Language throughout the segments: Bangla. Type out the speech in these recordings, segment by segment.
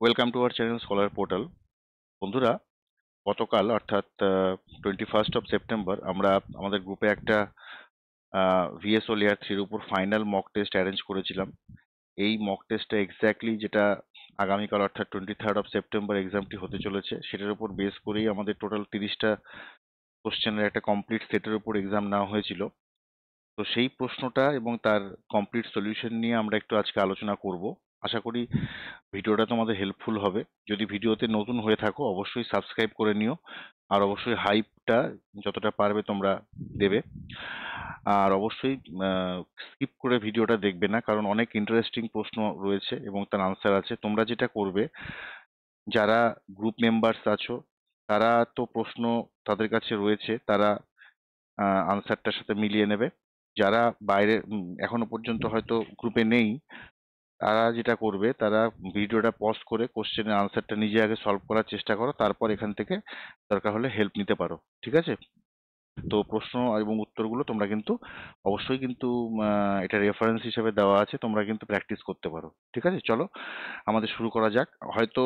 Welcome to our channel scholar portal. বন্ধুরা, গতকাল অর্থাৎ 21 সেপ্টেম্বর আমরা আমাদের গ্রুপে একটা ভিএসও লেয়ার 3-র উপর ফাইনাল মক টেস্ট অ্যারেঞ্জ করেছিলাম। এই মক টেস্টটা এক্স্যাক্টলি যেটা আগামীকাল অর্থাৎ 23 সেপ্টেম্বর এক্সামটি হতে চলেছে, সেটার উপর বেস করেই আমাদের টোটাল 30টা কোশ্চেনের একটা কমপ্লিট সেটের উপর এক্সাম নেওয়া হয়েছিল। তো সেই প্রশ্নটা এবং তার কমপ্লিট সলিউশন নিয়ে আমরা একটু আজকে আলোচনা করব। আশা করি ভিডিওটা তোমাদের হেল্পফুল হবে। যদি ভিডিওতে নতুন হয়ে থাকো অবশ্যই সাবস্ক্রাইব করে নিও, আর অবশ্যই হাইপটা যতটা পারবে তোমরা দেবে। আর অবশ্যই স্কিপ করে ভিডিওটা দেখবে না, কারণ অনেক ইন্টারেস্টিং প্রশ্ন রয়েছে এবং তার আনসার আছে। তোমরা যেটা করবে, যারা গ্রুপ মেম্বার্স আছো তারা তো প্রশ্ন তাদের কাছে রয়েছে, তারা আনসারটার সাথে মিলিয়ে নেবে। যারা বাইরে এখনো পর্যন্ত হয়তো গ্রুপে নেই, তারা যেটা করবে, তারা ভিডিওটা পজ করে কোশ্চেনের আনসারটা নিজে আগে সলভ করার চেষ্টা করো, তারপর এখান থেকে দরকার হলে হেল্প নিতে পারো। ঠিক আছে? তো প্রশ্ন এবং উত্তরগুলো তোমরা কিন্তু অবশ্যই কিন্তু এটা রেফারেন্স হিসেবে দেওয়া আছে, তোমরা কিন্তু প্র্যাকটিস করতে পারো। ঠিক আছে, চলো আমাদের শুরু করা যাক। হয়তো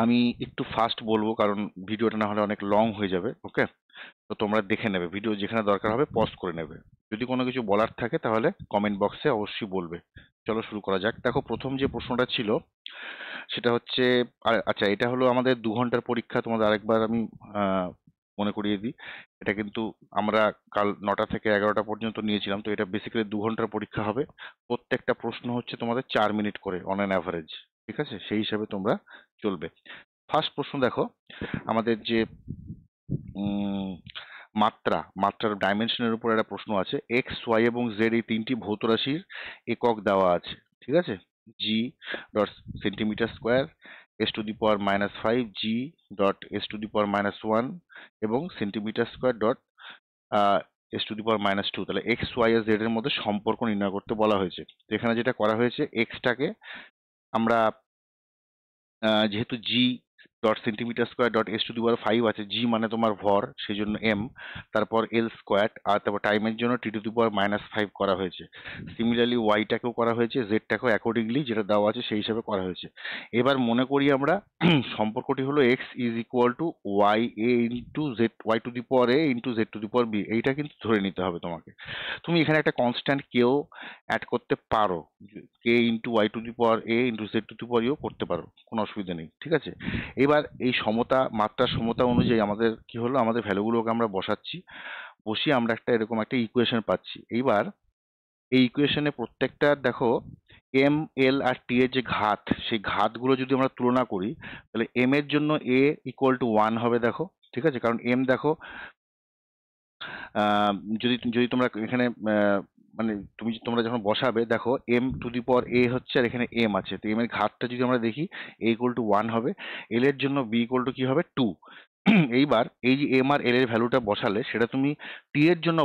আমি একটু ফাস্ট বলবো, কারণ ভিডিওটা না হলে অনেক লং হয়ে যাবে। ওকে, তো তোমরা দেখে নেবে, ভিডিও যেখানে দরকার হবে পজ করে নেবে। যদি কোনো কিছু বলার থাকে তাহলে কমেন্ট বক্সে অবশ্যই বলবে। চলো শুরু করা যাক। দেখো, প্রথম যে প্রশ্নটা ছিল সেটা হচ্ছে, আচ্ছা, এটা হলো আমাদের 2 ঘন্টার পরীক্ষা। তোমাদের আরেকবার আমি মনে করিয়ে দিই, এটা কিন্তু আমরা কাল 9টা থেকে 11টা পর্যন্ত নিয়েছিলাম। তো এটা বেসিক্যালি 2 ঘন্টার পরীক্ষা হবে। প্রত্যেকটা প্রশ্ন হচ্ছে তোমাদের 4 মিনিট করে অন অ্যান অ্যাভারেজ। ঠিক আছে, সেই হিসাবে তোমরা চলবে। ফার্স্ট প্রশ্ন দেখো, আমাদের যে মাত্রার ডাইমেনশনের উপর একটা প্রশ্ন আছে। এক্স, ওয়াই এবং জেড এই 3টি ভৌত রাশির একক দেওয়া আছে। ঠিক আছে, G dot centimetre square, s⁻⁻5, G dot s⁻⁻1 এবং সেন্টিমিটার স্কোয়ার ডট s⁻⁻2। তাহলে এক্স, ওয়াই আর জেড এর মধ্যে সম্পর্ক নির্ণয় করতে বলা হয়েছে। তো এখানে যেটা করা হয়েছে, এক্সটাকে আমরা যেহেতু G dot centimetre square dot s⁻⁵ আছে, জি মানে তোমার ভর, সেই জন্য এম, তারপর এল স্কোয়ার, আর তারপর টাইমের জন্য t⁻⁵ করা হয়েছে। সিমিলারলি ওয়াইটাকেও করা হয়েছে, জেডটাকেও অ্যাকর্ডিংলি যেটা দেওয়া আছে সেই হিসাবে করা হয়েছে। এবার মনে করি আমরা সম্পর্কটি হলো X is equal to Y A into Z, Y to the power A into Z to the power B. এইটা কিন্তু ধরে নিতে হবে তোমাকে। তুমি এখানে একটা কনস্ট্যান্ট কেও অ্যাড করতে পারো, k into y to the power A into Z to the power ইও করতে পারো, কোনো অসুবিধা নেই। ঠিক আছে, এবার এই সমতা, মাত্রার সমতা অনুযায়ী আমাদের কি হলো, আমাদের ভ্যালুগুলোকে আমরা বসাচ্ছি, বসিয়ে আমরা একটা এরকম একটা ইকুয়েশন পাচ্ছি। এইবার এই ইকুয়েশনে প্রত্যেকটা দেখো, এম, এল আর টি এর যে ঘাত, সেই ঘাতগুলো যদি আমরা তুলনা করি, তাহলে এম এর জন্য এ ইকুয়াল টু 1 হবে। দেখো, ঠিক আছে, কারণ এম দেখো, আহ, যদি যদি তোমরা এখানে মানে তোমরা যখন বসাবে, দেখো এম টু দি পাওয়ার এ হচ্ছে, আর এখানে এম আছে, তো এম এর ঘাতটা যদি আমরা দেখি, এ ইকুয়াল টু 1 হবে। এল এর জন্য বি ইকুয়াল টু কি হবে, 2। এইবার এই যে এম আর এল এর ভ্যালুটা বসালে, সেটা তুমি টি এর জন্য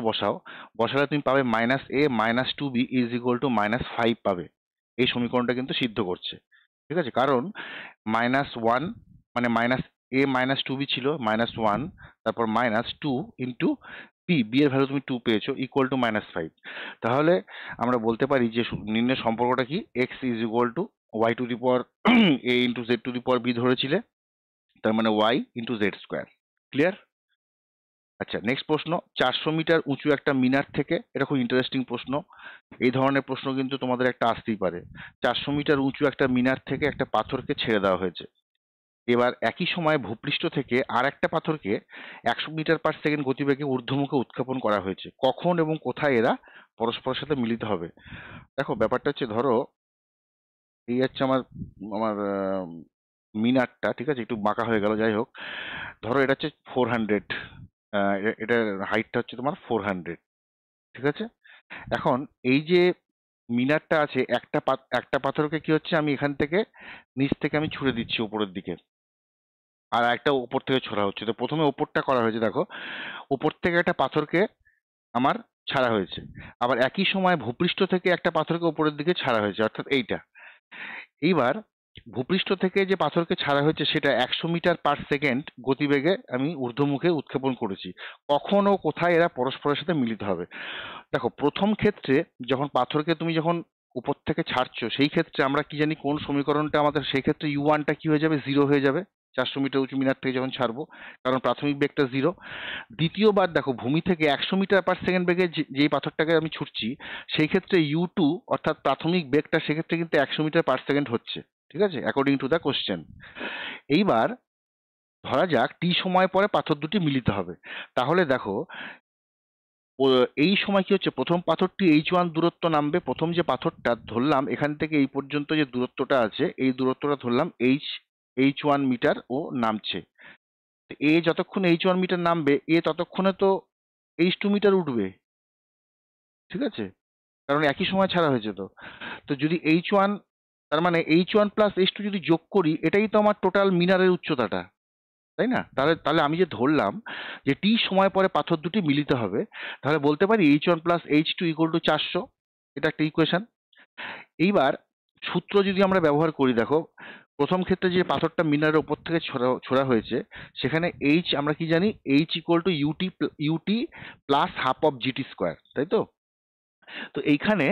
বসালে তুমি পাবে -a-2b ইজ ইকুয়াল টু -5 পাবে। এই সমীকরণটা কিন্তু সিদ্ধ করছে। ঠিক আছে, কারণ -1 মানে -a-2b ছিল -1, তারপর -2 ইন্টু বি, বি এর ভ্যালু তুমি 2 পেয়েছো, ইকুয়াল টু -5। তাহলে আমরা বলতে পারি যে নির্ণয় সম্পর্কটা কি, x is equal to y to the power A into Z to the power b ধরেছিলে, তার মানে y into z square. Clear? আচ্ছা, নেক্সট প্রশ্ন, 400 মিটার উঁচু একটা মিনার থেকে, এটা খুব ইন্টারেস্টিং প্রশ্ন। এই ধরনের প্রশ্ন কিন্তু তোমাদের একটা আসতেই পারে। 400 মিটার উঁচু একটা মিনার থেকে একটা পাথরকে ছেড়ে দেওয়া হয়েছে। এবার একই সময় ভূপৃষ্ঠ থেকে আর একটা পাথরকে 100 মিটার/সেকেন্ড গতিবেগে ঊর্ধ্বমুখে উৎক্ষেপণ করা হয়েছে। কখন এবং কোথায় এরা পরস্পরের সাথে মিলিত হবে? দেখো, ব্যাপারটা হচ্ছে, ধরো এই হচ্ছে আমার আমার মিনারটা, ঠিক আছে, একটু বাঁকা হয়ে গেল, যাই হোক। ধরো এটা হচ্ছে 400, এটার হাইটটা হচ্ছে তোমার 400। ঠিক আছে, এখন এই যে মিনারটা আছে, একটা পাথরকে কি হচ্ছে, আমি এখান থেকে নিচ থেকে আমি ছুড়ে দিচ্ছি উপরের দিকে, আর একটা উপর থেকে ছোড়া হচ্ছে। তো প্রথমে উপরটা করা হয়েছে, দেখো উপর থেকে একটা পাথরকে আমার ছাড়া হয়েছে, আবার একই সময় ভূপৃষ্ঠ থেকে একটা পাথরকে উপরের দিকে ছাড়া হয়েছে, অর্থাৎ এইটা। এইবার ভূপৃষ্ঠ থেকে যে পাথরকে ছাড়া হয়েছে সেটা 100 মিটার/সেকেন্ড গতিবেগে আমি ঊর্ধ্বমুখে উৎক্ষেপণ করেছি। কখন ও কোথায় এরা পরস্পরের সাথে মিলিত হবে? দেখো, প্রথম ক্ষেত্রে যখন পাথরকে তুমি যখন উপর থেকে ছাড়ছো, সেই ক্ষেত্রে আমরা কি জানি কোন সমীকরণটা আমাদের, সেই ক্ষেত্রে u1টা কি হয়ে যাবে, 0 হয়ে যাবে 400 মিটার উঁচু মিনার থেকে যখন ছাড়বো, কারণ প্রাথমিক বেগটা 0। দ্বিতীয়বার দেখো, ভূমি থেকে 100 মিটার পার সেকেন্ড বেগে যেই পাথরটাকে আমি ছুটছি, সেই ক্ষেত্রে u2 অর্থাৎ প্রাথমিক বেগটা সেক্ষেত্রে কিন্তু 100 মিটার পার সেকেন্ড হচ্ছে, ঠিক আছে, অ্যাকর্ডিং টু দ্য কোশ্চেন। এইবার ধরা যাক টি সময় পরে পাথর দুটি মিলিত হবে। তাহলে দেখো এই সময় কি হচ্ছে, প্রথম পাথরটি h1 দূরত্ব নামবে, প্রথম যে পাথরটা ধরলাম এখান থেকে এই পর্যন্ত যে দূরত্বটা আছে, এই দূরত্বটা ধরলাম h1 মিটার ও নামছে। এ যতক্ষণ h1 মিটার নামবে, এ ততক্ষণে তো h2 মিটার উঠবে, ঠিক আছে, কারণ একই সময় ছাড়া হয়েছে। তো তো যদি h1, তার মানে h1 প্লাস h2 যদি যোগ করি, এটাই তো আমার টোটাল মিনারের উচ্চতাটা, তাই না? তাহলে তাহলে আমি যে ধরলাম যে টি সময় পরে পাথর দুটি মিলিত হবে, তাহলে বলতে পারি h1 plus h2 equal to 400। এটা একটা ইকুয়েশন। এইবার সূত্র যদি আমরা ব্যবহার করি, দেখো প্রথম ক্ষেত্রে যে পাথরটা মিনারের উপর থেকে ছোড়া হয়েছে, সেখানে h আমরা কি জানি, h equal to UT plus half of GT square, তাই তো? তো এইখানে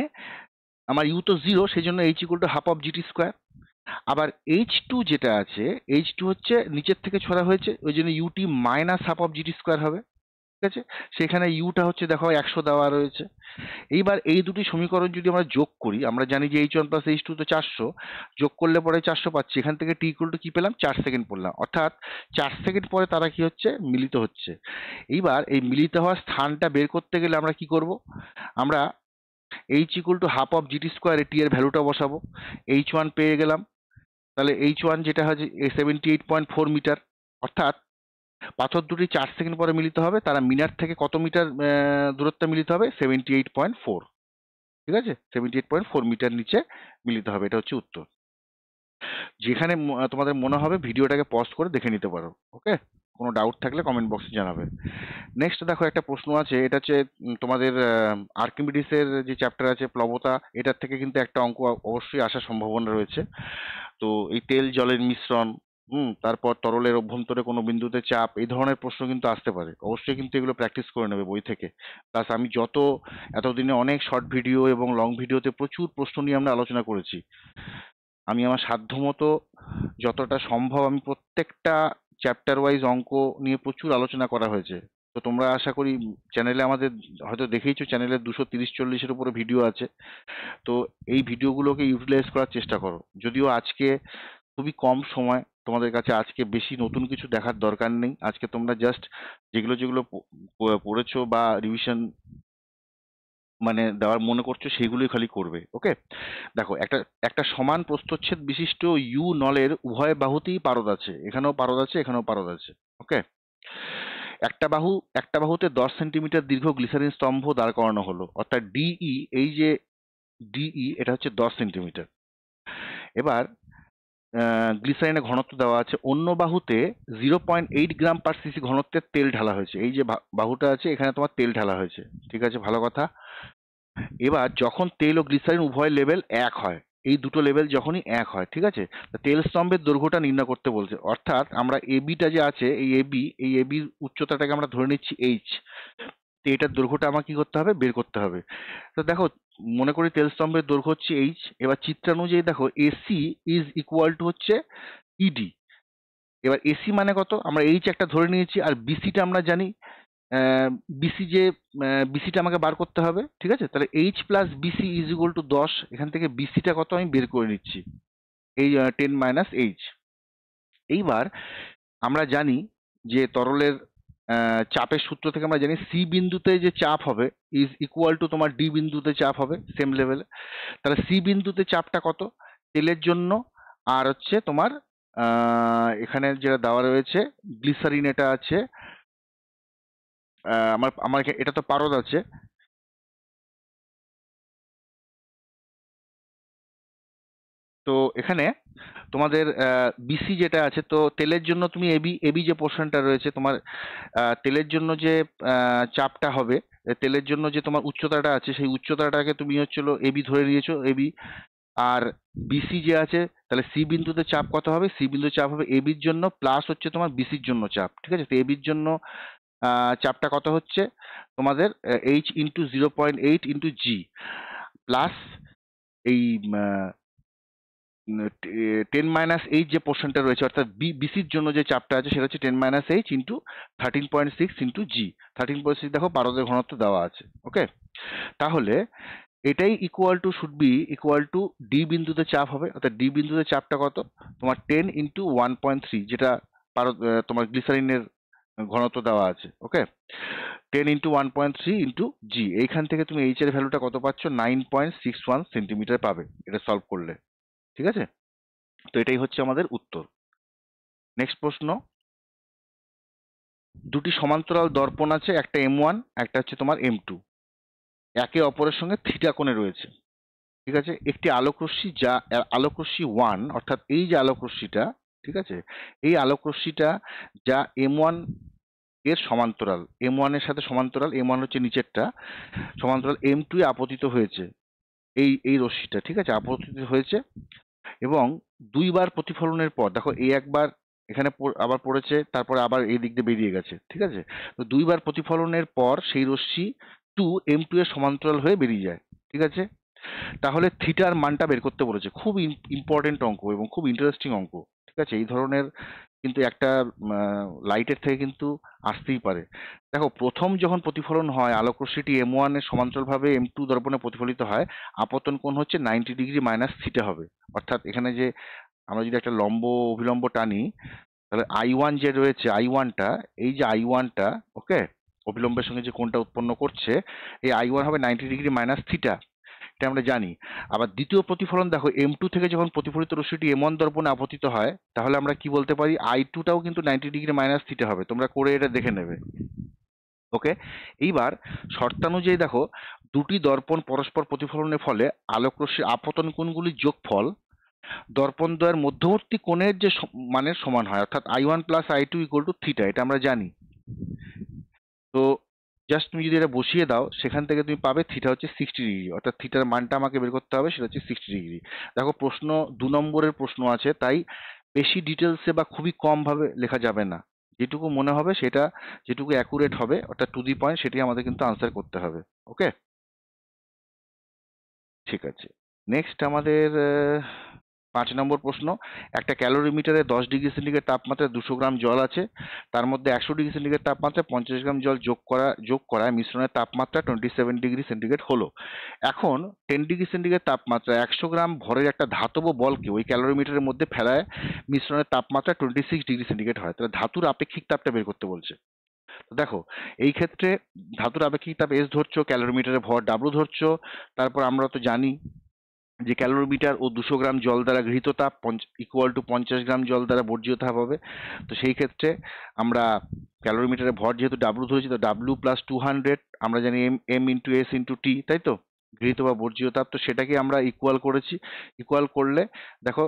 আমার ইউ তো 0, সেই জন্য h equal to half of GT square. আবার h2 যেটা আছে, h2 হচ্ছে নিচের থেকে ছোড়া হয়েছে, ওই জন্য UT minus half of GT square হবে, ঠিক আছে। সেখানে ইউটা হচ্ছে দেখো 100 দেওয়া রয়েছে। এইবার এই দুটি সমীকরণ যদি আমরা যোগ করি, আমরা জানি যে h1 প্লাস h2 তো 400, যোগ করলে পরে 400 পাচ্ছি। এখান থেকে t ইকুয়াল টু কি পেলাম, 4 সেকেন্ড পড়লাম, অর্থাৎ 4 সেকেন্ড পরে তারা কি হচ্ছে, মিলিত হচ্ছে। এইবার এই মিলিত হওয়ার স্থানটা বের করতে গেলে আমরা কি করব, আমরা h equal to half of GT স্কোয়ারে t এর ভ্যালুটা বসাবো, h1 পেয়ে গেলাম। তাহলে h1 যেটা হচ্ছে 78.4 মিটার, অর্থাৎ পাথর দুটি 4 সেকেন্ড পরে মিলিত হবে, তারা মিনার থেকে কত মিটার দূরত্বে মিলিত হবে, 78.4, ঠিক আছে, 78.4 মিটার নিচে মিলিত হবে। এটা হচ্ছে উত্তর। যেখানে তোমাদের মনে হবে ভিডিওটাকে পজ করে দেখে নিতে পারো, ওকে। কোনো ডাউট থাকলে কমেন্ট বক্সে জানাবে। নেক্সট দেখো একটা প্রশ্ন আছে, এটা হচ্ছে তোমাদের আর্কিমিডিসের যে চ্যাপ্টার আছে প্লবতা, এটার থেকে কিন্তু একটা অঙ্ক অবশ্যই আসার সম্ভাবনা রয়েছে। তো এই তেল জলের মিশ্রণ, তারপর তরলের অভ্যন্তরে কোনো বিন্দুতে চাপ, এই ধরনের প্রশ্ন কিন্তু আসতে পারে। অবশ্যই কিন্তু এগুলো প্র্যাকটিস করে নেবে বই থেকে। প্লাস আমি এতদিনে অনেক শর্ট ভিডিও এবং লং ভিডিওতে প্রচুর প্রশ্ন নিয়ে আমরা আলোচনা করেছি। আমি আমার সাধ্যমতো যতটা সম্ভব আমি প্রত্যেকটা চ্যাপ্টার ওয়াইজ অঙ্ক নিয়ে প্রচুর আলোচনা করা হয়েছে। তো তোমরা আশা করি চ্যানেলে আমাদের হয়তো দেখেইছো, চ্যানেলে 230-40-এর উপরে ভিডিও আছে। তো এই ভিডিওগুলোকে ইউটিলাইজ করার চেষ্টা করো। যদিও আজকে খুবই কম সময় তোমাদের কাছে, আজকে বেশি নতুন কিছু দেখার দরকার নেই। আজকে তোমরা জাস্ট যেগুলো যেগুলো পড়েছো বা রিভিশন মানে দেওয়ার মনে করছো, সেগুলোই খালি করবে, ওকে। দেখো একটা একটা সমান প্রস্থচ্ছেদ বিশিষ্ট ইউ নলের উভয় বাহুতেই পারদ আছে, এখানেও পারদ আছে, এখানেও পারদ আছে, ওকে। একটা বাহুতে 10 সেন্টিমিটার দীর্ঘ গ্লিসারিন স্তম্ভ দাঁড় করানো হলো, অর্থাৎ ডিই, এই যে ডিই এটা হচ্ছে 10 সেন্টিমিটার। এবার গ্লিসারিনের ঘনত্ব দেওয়া আছে, অন্য বাহুতে 0.8 গ্রাম পার সিসি ঘনত্বের তেল ঢালা হয়েছে। এই যে বাহুটা আছে, এখানে তোমার তেল ঢালা হয়েছে, ঠিক আছে, ভালো কথা। এবার যখন তেল ও গ্লিসারিন উভয় লেভেল এক হয়, এই দুটো লেভেল যখনই এক হয়, ঠিক আছে, তেল স্তম্ভের দৈর্ঘ্যটা নির্ণয় করতে বলছে। অর্থাৎ আমরা এবিটা যে আছে, এই এবির উচ্চতাটাকে আমরা ধরে নিচ্ছি এইচ। তো এটার দৈর্ঘ্যটা আমাকে কি করতে হবে, বের করতে হবে। তো দেখো, মনে করি তেল স্তম্ভের দৈর্ঘ্য হচ্ছে এইচ। এবার চিত্রানুযায়ী দেখো এসি ইজ ইকুয়াল টু হচ্ছে ইডি। এবার এসি মানে কত, আমরা এইচ একটা ধরে নিয়েছি, আর বিসিটা আমরা জানি, বিসি যে বিসিটা আমাকে বার করতে হবে, ঠিক আছে। তাহলে H plus BC is equal to 10। এখান থেকে বিসিটা কত আমি বের করে নিচ্ছি, এই 10 মাইনাস এইচ। এইবার আমরা জানি যে তরলের চাপের সূত্র থেকে আমরা জানি সি বিন্দুতে যে চাপ হবে ইজ ইকুয়াল টু তোমার ডি বিন্দুতে চাপ হবে সেম লেভেলে। তাহলে সি বিন্দুতে চাপটা কত তেলের জন্য, আর হচ্ছে তোমার এখানে যেটা দেওয়া রয়েছে গ্লিসারিন, এটা আছে আমার আমার এটা তো পারদ আছে। তো এখানে তোমাদের বিসি যেটা আছে, তো তেলের জন্য তুমি এবি এবি যে পোর্শনটা রয়েছে তোমার, তেলের জন্য যে চাপটা হবে, তেলের জন্য যে তোমার উচ্চতাটা আছে, সেই উচ্চতাটাকে তুমি হচ্ছিল এবি ধরে নিয়েছো, এবি। আর বিসি যে আছে, তাহলে সি বিন্দুতে চাপ কত হবে, সি বিন্দুতে চাপ হবে এবির জন্য প্লাস হচ্ছে তোমার বিসির জন্য চাপ, ঠিক আছে। তো এবির জন্য চাপটা কত হচ্ছে তোমাদের H into 0.8 into G plus এই 10 - যে পোর্শনটা রয়েছে, অর্থাৎ বিসির জন্য যে চাপটা আছে সেটা হচ্ছে 10 - ইন্টু 13.6 ইন্টু জি। 13.6 দেখো পারদের ঘনত্ব দেওয়া আছে। ওকে, তাহলে এটাই should be equal to D বিন্দুতে চাপ হবে, অর্থাৎ ডি বিন্দুতে চাপটা কত, তোমার 10 ইন্টু 1.3, যেটা তোমার গ্লিসারিনের ঘনত্ব দেওয়া আছে। ওকে, 10 ইন্টু 1.3 ইন্টু জি। এইখান থেকে তুমি এইচ এর ভ্যালুটা কত পাচ্ছ, 9.61 সেন্টিমিটার পাবে এটা সলভ করলে। ঠিক আছে, তো এটাই হচ্ছে আমাদের উত্তর। নেক্সট প্রশ্ন, দুটি সমান্তরাল দর্পণ আছে, একটা M1 একটা হচ্ছে তোমার M2, একে অপরের সঙ্গে থিটা কোণে রয়েছে। ঠিক আছে, একটি আলোকরশ্মি যা আলোকরশ্মি 1, অর্থাৎ এই যে আলোকরশ্মিটা, ঠিক আছে, এই আলোকরশ্মিটা যা M1 এর সমান্তরাল, M1 এর সাথে সমান্তরাল, M1 হচ্ছে নিচেরটা, সমান্তরাল M2 এ আপতিত হয়েছে। এই এই রশ্মিটা, ঠিক আছে, আপতিত হয়েছে এবং দুইবার প্রতিফলনের পর দেখো এই একবার এখানে আবার পড়েছে, তারপরে আবার এই দিক দিয়ে বেরিয়ে গেছে। ঠিক আছে, তো দুইবার প্রতিফলনের পর সেই রশ্মি M2 এর সমান্তরাল হয়ে বেরিয়ে যায়। ঠিক আছে, তাহলে থিটার মানটা বের করতে বলেছে। খুব ইম্পর্টেন্ট অঙ্ক এবং খুব ইন্টারেস্টিং অঙ্ক। ঠিক আছে, এই ধরনের কিন্তু একটা লাইটের থেকে কিন্তু আসতেই পারে। দেখো, প্রথম যখন প্রতিফলন হয় আলোকরশ্মিটি M1 এর সমান্তরালভাবে M2 দর্পণে প্রতিফলিত হয়, আপতন কোণ হচ্ছে 90 ডিগ্রি মাইনাস থিটা হবে। অর্থাৎ এখানে যে আমরা যদি একটা লম্ব অভিলম্ব টানি, তাহলে I1 যে রয়েছে, I1টা, এই যে I1টা, ওকে, অভিলম্বের সঙ্গে যে কোণটা উৎপন্ন করছে, এই I1 হবে 90 ডিগ্রি মাইনাস থিটা, এটা আমরা জানি। আবার দ্বিতীয় প্রতিফলন দেখো, M2 থেকে যখন প্রতিফলিত রশ্মিটি M1 দর্পণে আপতিত হয়, তাহলে আমরা কি বলতে পারি, I2টাও কিন্তু 90 ডিগ্রি মাইনাস থিটা হবে। তোমরা করে এটা দেখে নেবে। ওকে, এইবার শর্তানুযায়ী দেখো, দুটি দর্পণ পরস্পর প্রতিফলনের ফলে আলোকরশ্মির আপতন কোণগুলির যোগফল দর্পণ দ্বয়ের মধ্যবর্তী কোণের যে মানের সমান হয়, অর্থাৎ I1 plus I2 equal to theta, এটা আমরা জানি। তো জাস্ট তুমি যদি এটা বসিয়ে দাও, সেখান থেকে তুমি পাবে থিটা হচ্ছে 60 ডিগ্রি, অর্থাৎ থিটার মানটা আমাকে বের করতে হবে, সেটা হচ্ছে 60 ডিগ্রি। দেখো, প্রশ্ন 2 নম্বরের প্রশ্ন আছে, তাই বেশি ডিটেলসে বা খুবই কম ভাবে লেখা যাবে না। যেটুকু মনে হবে সেটা, যেটুকু অ্যাকুরেট হবে, অর্থাৎ টু দি পয়েন্ট, সেটাই আমাদের কিন্তু আনসার করতে হবে। ওকে, ঠিক আছে। নেক্সট আমাদের 5 নম্বর প্রশ্ন, একটা ক্যালোরিমিটারে 10 ডিগ্রি সেন্টিগ্রেড তাপমাত্রায় 200 গ্রাম জল আছে, তার মধ্যে 100 ডিগ্রি সেন্টিগ্রেড তাপমাত্রায় 50 গ্রাম জল যোগ করায় মিশ্রণের তাপমাত্রা 27 ডিগ্রি সেন্টিগ্রেড হলো। এখন 10 ডিগ্রি সেন্টিগ্রেড তাপমাত্রায় 100 গ্রাম ভরের একটা ধাতব বলকে ওই ক্যালোরিমিটারের মধ্যে ফেলায় মিশ্রণের তাপমাত্রা 26 ডিগ্রি সেন্টিগ্রেড হয়। তাহলে ধাতুর আপেক্ষিক তাপটা বের করতে বলছে। তো দেখো, এই ক্ষেত্রে ধাতুর আপেক্ষিক তাপ এস ধরছো, ক্যালোরিমিটারে ভর ডাব্লু ধরছো, তারপর আমরা তো জানি যে ক্যালোরিমিটার ও 200 গ্রাম জল দ্বারা গৃহীত তাপ ইকুয়াল টু 50 গ্রাম জল দ্বারা বর্জিত তাপ হবে। তো সেই ক্ষেত্রে আমরা ক্যালোরিমিটারে ভর যেহেতু ডাব্লু ধরেছি, তো ডাব্লু প্লাস 200, আমরা জানি M into S into T, তাই তো, গৃহীত বা বর্জিত তাপ। তো সেটাকে আমরা ইকুয়াল করেছি। ইকুয়াল করলে দেখো,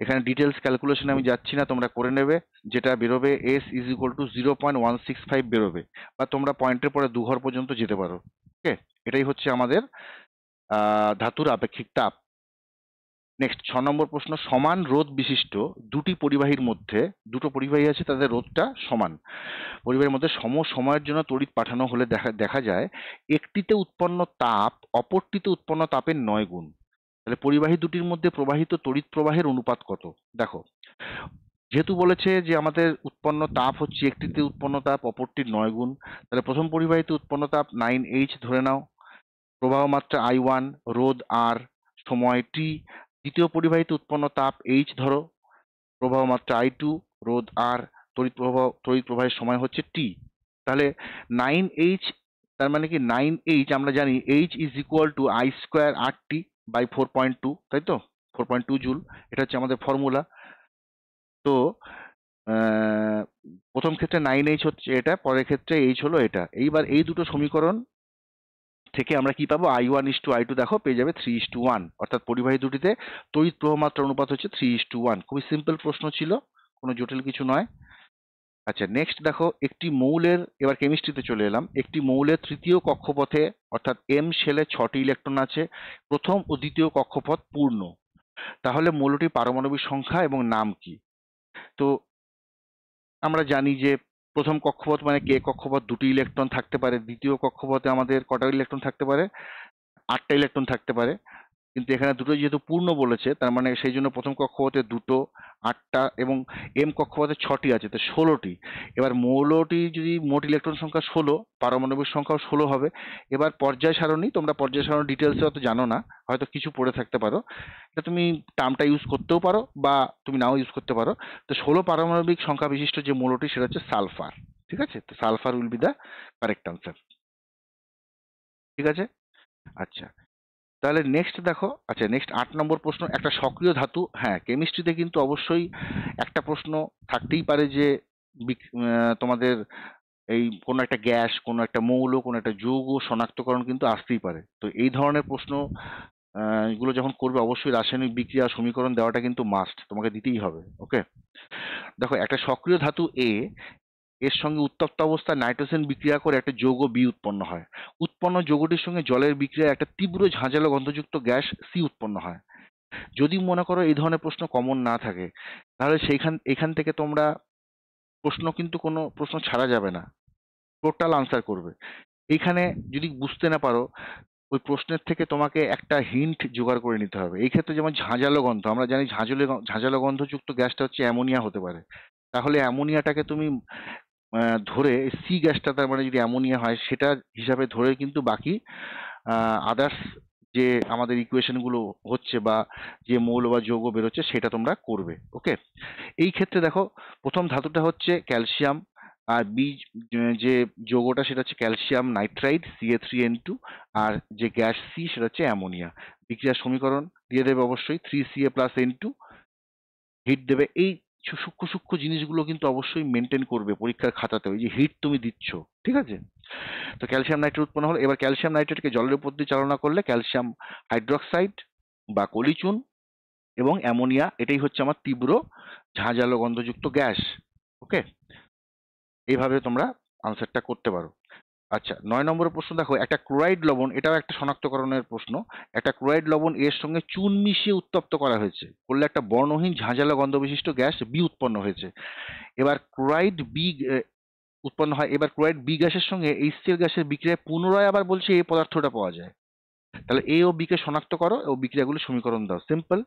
এখানে ডিটেলস ক্যালকুলেশন আমি যাচ্ছি না, তোমরা করে নেবে। যেটা বেরোবে এস ইজ ইকুয়াল টু 0.165 বেরোবে, বা তোমরা পয়েন্টের পরে 2 ঘর পর্যন্ত যেতে পারো। ওকে, এটাই হচ্ছে আমাদের ধাতুর আপেক্ষিক তাপ। নেক্সট 6 নম্বর প্রশ্ন, সমান রোধ বিশিষ্ট দুটি পরিবাহীর মধ্যে, দুটো পরিবাহী আছে, তাদের রোধটা সমান, পরিবাহীর মধ্যে সম সময়ের জন্য তড়িৎ পাঠানো হলে দেখা যায় একটিতে উৎপন্ন তাপ অপরটিতে উৎপন্ন তাপের 9 গুণ। তাহলে পরিবাহী দুটির মধ্যে প্রবাহিত তড়িৎ প্রবাহের অনুপাত কত? দেখো, যেহেতু বলেছে যে আমাদের উৎপন্ন তাপ হচ্ছে একটিতে উৎপন্ন তাপ অপরটির 9 গুণ, তাহলে প্রথম পরিবাহীতে উৎপন্ন তাপ 9H ধরে নাও, প্রবাহ মাত্রা I1, রোধ R, সময় T। দ্বিতীয় পরিবাহীতে উৎপন্ন তাপ H ধরো, প্রবাহ মাত্রা I2, রোধ R, তড়িৎ প্রবাহের সময় হচ্ছে T। তাহলে 9H, তার মানে কি 9H আমরা জানি H is equal to I square RT by 4.2, তাই তো, 4.2 জুল, এটা হচ্ছে আমাদের ফর্মুলা। তো প্রথম ক্ষেত্রে 9H হচ্ছে এটা, পরের ক্ষেত্রে H হলো এটা। এইবার এই দুটো সমীকরণ থেকে আমরা কি পাবো, I1 ইস টু I2 দেখো পেয়ে যাবে 3:1, অর্থাৎ পরিবাহী দুটিতে তড়িৎ প্রবাহ মাত্রা অনুপাত হচ্ছে 3:1। খুবই সিম্পল প্রশ্ন ছিল, কোনো জটিল কিছু নয়। আচ্ছা, নেক্সট দেখো, একটি মৌলের, এবার কেমিস্ট্রিতে চলে এলাম, একটি মৌলের তৃতীয় কক্ষপথে অর্থাৎ এম শেলে 6টি ইলেকট্রন আছে, প্রথম ও দ্বিতীয় কক্ষপথ পূর্ণ, তাহলে মৌলটির পারমাণবিক সংখ্যা এবং নাম কি? তো আমরা জানি যে প্রথম কক্ষপথ মানে কে কক্ষপথ, 2টি ইলেকট্রন থাকতে পারে। দ্বিতীয় কক্ষপথে আমাদের কটা ইলেকট্রন থাকতে পারে, 8টা ইলেকট্রন থাকতে পারে। কিন্তু এখানে দুটো যেহেতু পূর্ণ বলেছে, তার মানে সেই জন্য প্রথম কক্ষপথে দুটো, 8টা এবং এম কক্ষপথে 6টি আছে, তো 16টি। এবার মৌলটি যদি মোট ইলেকট্রন সংখ্যা 16, পারমাণবিক সংখ্যাও 16 হবে। এবার পর্যায় সারণী, তোমরা পর্যায় সারণী ডিটেলসে অত জানো না, হয়তো কিছু পড়ে থাকতে পারো, এটা তুমি টার্মটা ইউজ করতেও পারো বা তুমি নাও ইউজ করতে পারো। তো 16 পারমাণবিক সংখ্যা বিশিষ্ট যে মৌলটি সেটা হচ্ছে সালফার। ঠিক আছে, তো sulphur will be the correct answer. ঠিক আছে, আচ্ছা তাহলে নেক্সট দেখো। আচ্ছা নেক্সট 8 নম্বর প্রশ্ন, একটা সক্রিয় ধাতু। হ্যাঁ, কেমিস্ট্রিতে কিন্তু অবশ্যই একটা প্রশ্ন থাকতেই পারে যে তোমাদের এই কোনো একটা গ্যাস, কোনো একটা মৌল, কোনো একটা যৌগ শনাক্তকরণ কিন্তু আসতেই পারে। তো এই ধরনের প্রশ্ন গুলো যখন করবে, অবশ্যই রাসায়নিক বিক্রিয়া সমীকরণ দেওয়াটা কিন্তু মাস্ট, তোমাকে দিতেই হবে। ওকে, দেখো একটা সক্রিয় ধাতু এ, এর সঙ্গে উত্তপ্ত অবস্থায় নাইট্রোজেন বিক্রিয়া করে একটা যৌগ বি উৎপন্ন হয়। উৎপন্ন যৌগটির সঙ্গে জলের বিক্রিয়ায় একটা তীব্র ঝাঁঝালো গন্ধযুক্ত গ্যাস সি উৎপন্ন হয়। যদি মনে করো এই ধরনের প্রশ্ন কমন না থাকে, তাহলে এখান থেকে তোমরা প্রশ্ন কিন্তু কোনো প্রশ্ন ছাড়া যাবে না, টোটাল আনসার করবে। এইখানে যদি বুঝতে না পারো, ওই প্রশ্নের থেকে তোমাকে একটা হিন্ট জোগাড় করে নিতে হবে। এই ক্ষেত্রে যেমন ঝাঁঝালো গন্ধ, আমরা জানি ঝাঁঝালো গন্ধযুক্ত গ্যাসটা হচ্ছে অ্যামোনিয়া হতে পারে। তাহলে অ্যামোনিয়াটাকে তুমি ধরে সি গ্যাসটা, তার মানে যদি অ্যামোনিয়া হয় সেটা হিসাবে ধরে কিন্তু বাকি আদার্স যে আমাদের ইকুয়েশন গুলো হচ্ছে বা যে মৌল বা যৌগ বেরোচ্ছে সেটা তোমরা করবে। ওকে, এই ক্ষেত্রে দেখো প্রথম ধাতুটা হচ্ছে ক্যালসিয়াম, আর বি যে যৌগটা সেটা হচ্ছে ক্যালসিয়াম নাইট্রাইড CA3N2, আর যে গ্যাস সি সেটা হচ্ছে অ্যামোনিয়া। বিক্রিয়ার সমীকরণ দিয়ে দেবে অবশ্যই 3Ca+N2, হিট দেবে। এই সূক্ষ্ম সূক্ষ্ম জিনিসগুলো কিন্তু অবশ্যই মেনটেন করবে পরীক্ষার খাতাতে, ওই যে হিট তুমি দিচ্ছ। ঠিক আছে, তো ক্যালসিয়াম নাইট্রেট উৎপন্ন হলো। এবার ক্যালসিয়াম নাইট্রেটকে জলের উপর দিয়ে চালনা করলে ক্যালসিয়াম হাইড্রোক্সাইড বা কলিচুন এবং অ্যামোনিয়া, এটাই হচ্ছে আমার তীব্র ঝাঁঝালো গন্ধযুক্ত গ্যাস। ওকে, এইভাবে তোমরা আনসারটা করতে পারো। আচ্ছা 9 নম্বরের প্রশ্ন দেখো, একটা ক্লোরাইড লবণ, এটাও একটা শনাক্তকরণের প্রশ্ন। একটা ক্লোরাইড লবণ এর সঙ্গে চুন মিশিয়ে উত্তপ্ত করা হয়েছে, করলে একটা বর্ণহীন ঝাঁঝালো গন্ধ বিশিষ্ট গ্যাস বি উৎপন্ন হয়েছে। এবার ক্লোরাইড বি উৎপন্ন হয়। এবার ক্লোরাইড বি গ্যাসের সঙ্গে HCl গ্যাসের বিক্রিয়ায় পুনরায় আবার বলছে এই পদার্থটা পাওয়া যায়। তাহলে এ ও বি কে শনাক্ত করো ও বিক্রিয়াগুলির সমীকরণ দাও। সিম্পল,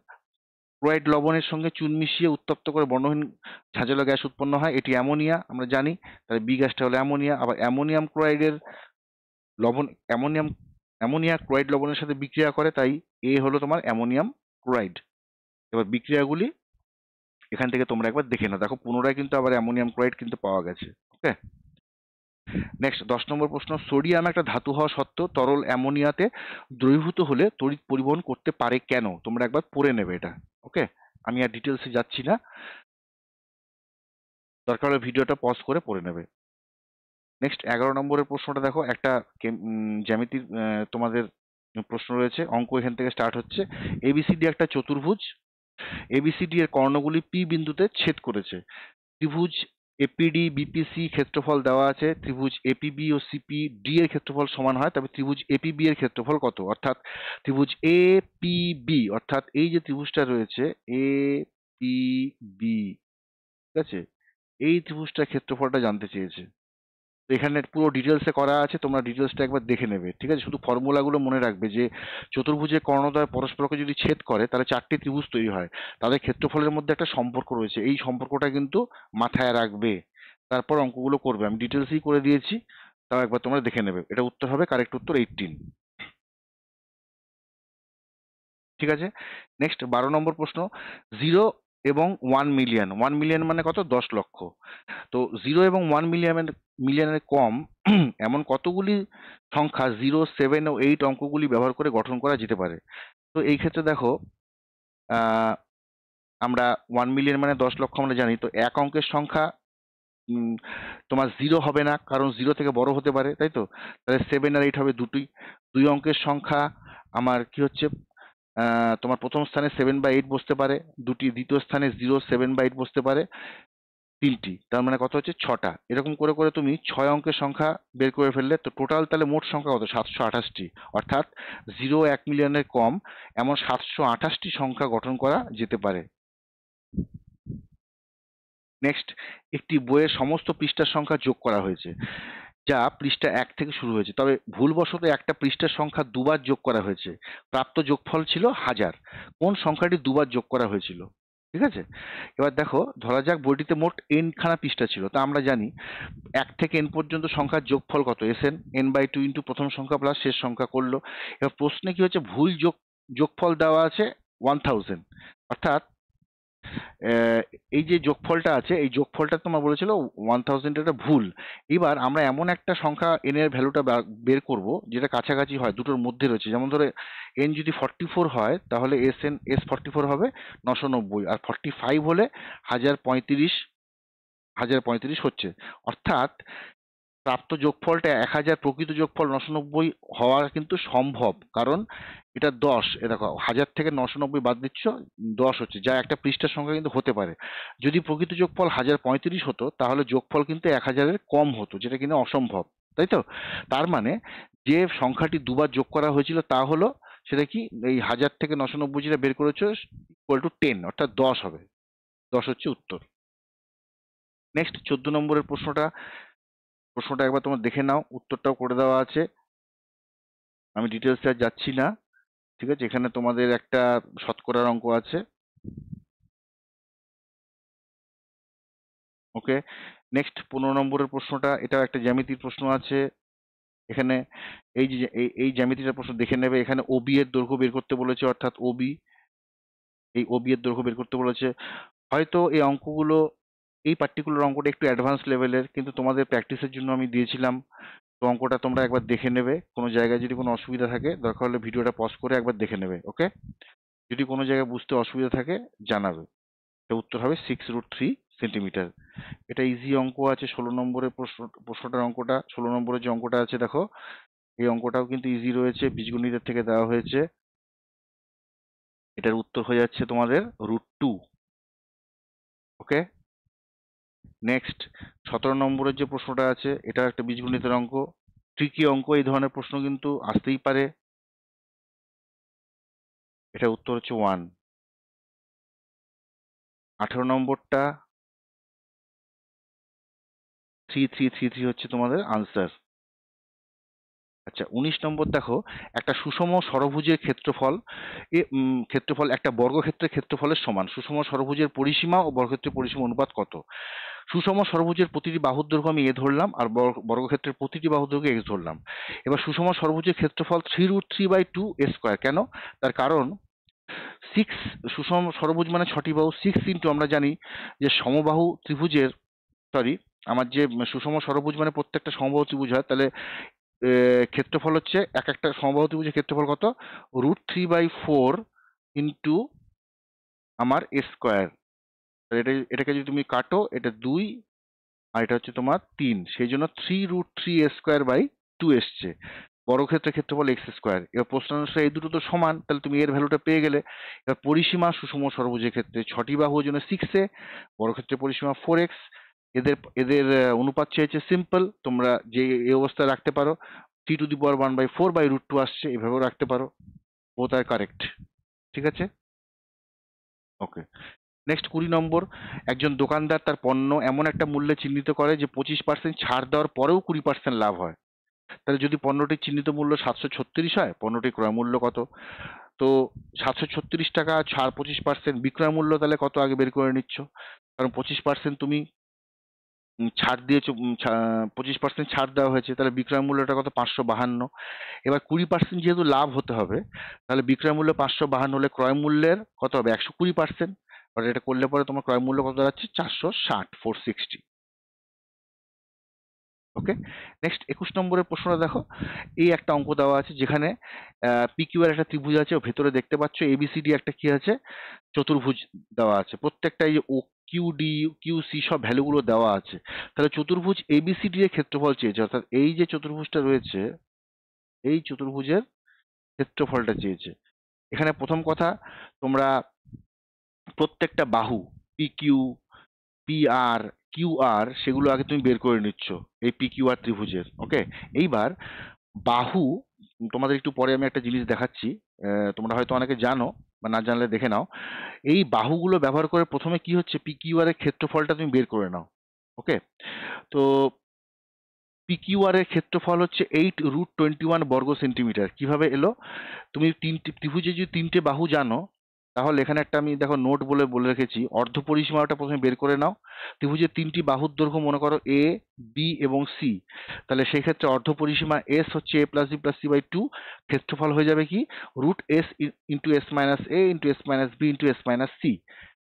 ক্লোরাইড লবণের সঙ্গে চুন মিশিয়ে উত্তপ্ত করে বর্ণহীন ঝাঁঝালো গ্যাস উৎপন্ন হয়, এটি অ্যামোনিয়া, আমরা জানি। তাহলে বি গ্যাসটা হলো অ্যামোনিয়া। আবার অ্যামোনিয়াম ক্লোরাইডের লবণ, অ্যামোনিয়া ক্লোরাইড লবণের সাথে বিক্রিয়া করে, তাই এ হলো তোমার অ্যামোনিয়াম ক্লোরাইড। এবার বিক্রিয়াগুলি এখান থেকে তোমরা একবার দেখে নাও। দেখো পুনরায় কিন্তু আবার অ্যামোনিয়াম ক্লোরাইড কিন্তু পাওয়া গেছে। ওকে, নেক্সট 10 নম্বর প্রশ্ন, সোডিয়াম একটা ধাতু হওয়া সত্ত্বেও তরল অ্যামোনিয়াতে দ্রবীভূত হলে তড়িৎ পরিবহন করতে পারে কেন? তোমরা একবার পড়ে নেবে এটা। ওকে, আমি আর ডিটেলসে যাচ্ছি না, দরকার হলে ভিডিওটা পজ করে পড়ে নেবে। নেক্সট 11 নম্বরের প্রশ্নটা দেখো, একটা জ্যামিতির তোমাদের প্রশ্ন রয়েছে, অঙ্ক এখান থেকে স্টার্ট হচ্ছে। ABCD একটা চতুর্ভুজ, ABCD এর কর্ণগুলি P বিন্দুতে ছেদ করেছে। ত্রিভুজ APD BPC ক্ষেত্রফল দেওয়া আছে। ত্রিভুজ APB ও CPD এর ক্ষেত্রফল সমান হয়, তবে ত্রিভুজ APB এর ক্ষেত্রফল কত? অর্থাৎ ত্রিভুজ APB, অর্থাৎ এই যে ত্রিভুজটা রয়েছে APB, ঠিক আছে, এই ত্রিভুজটার ক্ষেত্রফলটা জানতে চেয়েছে। তো এখানে পুরো ডিটেলসে করা আছে, তোমরা ডিটেলসটা একবার দেখে নেবে। ঠিক আছে, শুধু ফর্মুলাগুলো মনে রাখবে যে চতুর্ভুজের কর্ণদ্বয় পরস্পরকে যদি ছেদ করে তাহলে 4টি ত্রিভুজ তৈরি হয়, তাদের ক্ষেত্রফলের মধ্যে একটা সম্পর্ক রয়েছে, এই সম্পর্কটা কিন্তু মাথায় রাখবে। তারপর অঙ্কগুলো করবে, আমি ডিটেলসই করে দিয়েছি, তাও একবার তোমরা দেখে নেবে। এটা উত্তর হবে, কারেক্ট উত্তর 18। ঠিক আছে, নেক্সট 12 নম্বর প্রশ্ন, 0 এবং 1 মিলিয়ন। 1 মিলিয়ন মানে কত? 10 লক্ষ। তো 0 এবং 1 মিলিয়নের কম এমন কতগুলি সংখ্যা 0, 7 ও 8 অঙ্কগুলি ব্যবহার করে গঠন করা যেতে পারে? তো এই ক্ষেত্রে দেখো, আমরা 1 মিলিয়ন মানে 10 লক্ষ আমরা জানি। তো এক অঙ্কের সংখ্যা তোমার 0 হবে না, কারণ 0 থেকে বড় হতে পারে, তাই তো? তাহলে 7 আর 8 হবে দুটোই। 2 অঙ্কের সংখ্যা আমার কি হচ্ছে, তোমার প্রথম স্থানে 7/8 বসতে পারে দুটি, দ্বিতীয় স্থানে 0, 7/8 বসতে পারে তিনটি, তার মানে কত হচ্ছে? 6টা। এরকম করে করে তুমি 6 অঙ্কের সংখ্যা বের করে ফেললে। তো টোটাল তাহলে মোট সংখ্যা কত? 728টি। অর্থাৎ 0, 1 মিলিয়নের কম এমন 728টি সংখ্যা গঠন করা যেতে পারে। নেক্সট, একটি বইয়ের সমস্ত পৃষ্ঠার সংখ্যা যোগ করা হয়েছে। যা পৃষ্ঠা 1 থেকে শুরু হয়েছে, তবে ভুলবশত একটা পৃষ্ঠার সংখ্যা দুবার যোগ করা হয়েছে। প্রাপ্ত যোগফল ছিল 1000। কোন সংখ্যাটি দুবার যোগ করা হয়েছিল? ঠিক আছে? এবার দেখো, ধরা যাক বইটিতে মোট n খানা পৃষ্ঠা ছিল। তা আমরা জানি 1 থেকে n পর্যন্ত সংখ্যার যোগফল কত? Sn, n/2 ইন্টু প্রথম সংখ্যা প্লাস শেষ সংখ্যা করলো। এবার প্রশ্নে কি হচ্ছে, ভুল যোগফল দেওয়া আছে 1000, অর্থাৎ এই যে যোগফলটা আছে, এই যোগফলটা তোমার বলেছিল 1000 এটা ভুল। এবার আমরা এমন একটা সংখ্যা n এর ভ্যালুটা বের করব যেটা কাছাকাছি হয়, দুটোর মধ্যে রয়েছে। যেমন ধরো n যদি 44 হয় তাহলে S44 হবে 990, আর 45 হলে 1035 হচ্ছে। অর্থাৎ প্রাপ্ত যোগফলটা 1000, প্রকৃত যোগফল 990 হওয়া কিন্তু সম্ভব, কারণ এটা 10। এ দেখো, 1000 থেকে 990 বাদ দিচ্ছ, 10 হচ্ছে, যা একটা পৃষ্ঠার সংখ্যা কিন্তু হতে পারে। যদি প্রকৃত যোগফল 1035 হতো তাহলে যোগফল কিন্তু 1000-এর কম হতো, যেটা কিন্তু অসম্ভব, তাই তো? তার মানে যে সংখ্যাটি দুবার যোগ করা হয়েছিল তা হলো, সেটা কি, এই 1000 থেকে 990 যেটা বের করেছো ইকুয়াল টু 10, অর্থাৎ 10 হবে। 10 হচ্ছে উত্তর। নেক্সট 14 নম্বরের প্রশ্নটা একবার তোমরা দেখে নাও, উত্তরটাও করে দেওয়া আছে। আমি ডিটেলসে আর যাচ্ছি না, ঠিক আছে? এখানে তোমাদের একটা শতকরার অঙ্ক আছে। ওকে, নেক্সট 15 নম্বরের প্রশ্নটা, এটাও একটা জ্যামিতির প্রশ্ন আছে। এখানে এই জ্যামিতিটার প্রশ্ন দেখে নেবে। এখানে ওবি এর দৈর্ঘ্য বের করতে বলেছে, অর্থাৎ ওবি এর দৈর্ঘ্য বের করতে বলেছে। হয়তো এই অঙ্কগুলো, এই পার্টিকুলার অঙ্কটা একটু অ্যাডভান্স লেভেলের, কিন্তু তোমাদের প্র্যাকটিসের জন্য আমি দিয়েছিলাম। তো অঙ্কটা তোমরা একবার দেখে নেবে। কোনো জায়গায় যদি কোনো অসুবিধা থাকে দরকার হলে ভিডিওটা পজ করে একবার দেখে নেবে। ওকে, যদি কোনো জায়গায় বুঝতে অসুবিধা থাকে জানাবে। তো উত্তর হবে 6√3 সেন্টিমিটার। এটা ইজি অঙ্ক আছে। 16 নম্বরের প্রশ্নটার অঙ্কটা, 16 নম্বরের যে অঙ্কটা আছে দেখো, এই অঙ্কটাও কিন্তু ইজি রয়েছে, বীজগণিতের থেকে দেওয়া হয়েছে। এটার উত্তর হয়ে যাচ্ছে তোমাদের √2। ওকে, নেক্সট 17 নম্বরের যে প্রশ্নটা আছে, এটা একটা বীজগণিতের অঙ্ক, ট্রিকি অঙ্ক। এই ধরনের প্রশ্ন কিন্তু আসতেই পারে। এটার উত্তর হচ্ছে 1। 18 নম্বরটা 3333 হচ্ছে তোমাদের আনসার। আচ্ছা, 19 নম্বর দেখো, একটা সুষম ষড়ভুজের ক্ষেত্রফল একটা বর্গক্ষেত্রের ক্ষেত্রফলের সমান। সুষম ষড়ভুজের পরিসীমা ও বর্গক্ষেত্রের পরিসীমা অনুপাত কত? সুষম ষড়ভুজের প্রতিটি বাহুর দৈর্ঘ্য আমি a ধরলাম, আর বর্গক্ষেত্রের প্রতিটি বাহুর দৈর্ঘ্য x ধরলাম। এবার সুষম ষড়ভুজের ক্ষেত্রফল 3√3/2 a স্কয়ার। কেন? তার কারণ 6, সুষম ষড়ভুজ মানে 6টি বাহু। 6 ইন্টু, আমরা জানি যে সমবাহু ত্রিভুজের, সরি, আমার যে সুষম ষড়ভুজ মানে প্রত্যেকটা সমবাহু ত্রিভুজ হয়, তাহলে ক্ষেত্রফল হচ্ছে, এক একটা সমবাহু ত্রিভুজের ক্ষেত্রফল কত? √3/4 ইন্টু আমার a স্কয়ার। এটাকে যদি তুমি কাটো, এটা 2 আর এটা হচ্ছে তোমার 3, সেই জন্য 3√3 a স্কয়ার/2 এসছে। বর্গক্ষেত্রের ক্ষেত্রফল x স্কয়ার। এবার প্রশ্ন অনুসারে এই দুটো তো সমান, তাহলে তুমি এর ভ্যালুটা পেয়ে গেলে। এবার পরিসীমা সুষম ষড়ভুজের ক্ষেত্রে 6টি বাহু, ওই জন্য 6a, বর্গক্ষেত্রের পরিসীমা 4x। এদের এদের অনুপাত চেয়েছে, সিম্পল, তোমরা যে এই অবস্থায় রাখতে পারো। 3^1/4/√2 আসছে, এভাবেও রাখতে পারো। বোথ আর কারেক্ট। ঠিক আছে, ওকে। নেক্সট 20 নম্বর, একজন দোকানদার তার পণ্য এমন একটা মূল্যে চিহ্নিত করে যে 25% ছাড় দেওয়ার পরেও 20% লাভ হয়। তাহলে যদি পণ্যটির চিহ্নিত মূল্য 736 হয়, পণ্যটির ক্রয় মূল্য কত? তো 736 টাকা ছাড় 25%, বিক্রয় মূল্য তাহলে কত আগে বের করে নিচ্ছ, কারণ 25% তুমি ছাড় দিয়েছো, 25% ছাড় দেওয়া হয়েছে, তাহলে বিক্রয় মূল্যটা কত? 552। এবার 20% যেহেতু লাভ হতে হবে, তাহলে বিক্রয় মূল্য 552 হলে ক্রয় মূল্যের কত হবে? 120%। আর এটা করলে পরে তোমার ক্রয় মূল্য কত দাঁড়াচ্ছে? 460, 460। ওকে, নেক্সট 21 নম্বরের প্রশ্নটা দেখো। এই একটা অঙ্ক দেওয়া আছে যেখানে PQ এর একটা ত্রিভুজ আছে, ও ভেতরে দেখতে পাচ্ছ ABCD একটা কি আছে? চতুর্ভুজ দেওয়া আছে। প্রত্যেকটা এই যে OQD QC সব ভ্যালুগুলো দেওয়া আছে। তাহলে চতুর্ভুজ ABCD এর ক্ষেত্রফল চেয়েছে, অর্থাৎ এই যে চতুর্ভুজটা রয়েছে, এই চতুর্ভুজের ক্ষেত্রফলটা চেয়েছে। এখানে প্রথম কথা, তোমরা প্রত্যেকটা বাহু PQ, PR, QR সেগুলো আগে তুমি বের করে নিচ্ছ এই PQR ত্রিভুজের। ওকে, এইবার বাহু, তোমাদের একটু পরে আমি একটা জিনিস দেখাচ্ছি, তোমরা হয়তো অনেকে জানো, বা না জানলে দেখে নাও। এই বাহুগুলো ব্যবহার করে প্রথমে কি হচ্ছে, PQR এর ক্ষেত্রফলটা তুমি বের করে নাও। ওকে, তো PQR এর ক্ষেত্রফল হচ্ছে 8√21 বর্গ সেন্টিমিটার। কিভাবে এলো? তুমি ত্রিভুজে যদি তিনটে বাহু জানো, তাহলে এখানে একটা আমি দেখো নোট বলে রেখেছি, অর্ধ পরিসীমাটা প্রথমে বের করে নাও। ত্রিভুজের তিনটি বাহুর দৈর্ঘ্য মনে করো A, B এবং C। তাহলে সেই ক্ষেত্রে অর্ধ পরিসীমা S হচ্ছে A+B+C/2, ক্ষেত্রফল হয়ে যাবে কি √S into S minus A into S minus B into S minus C।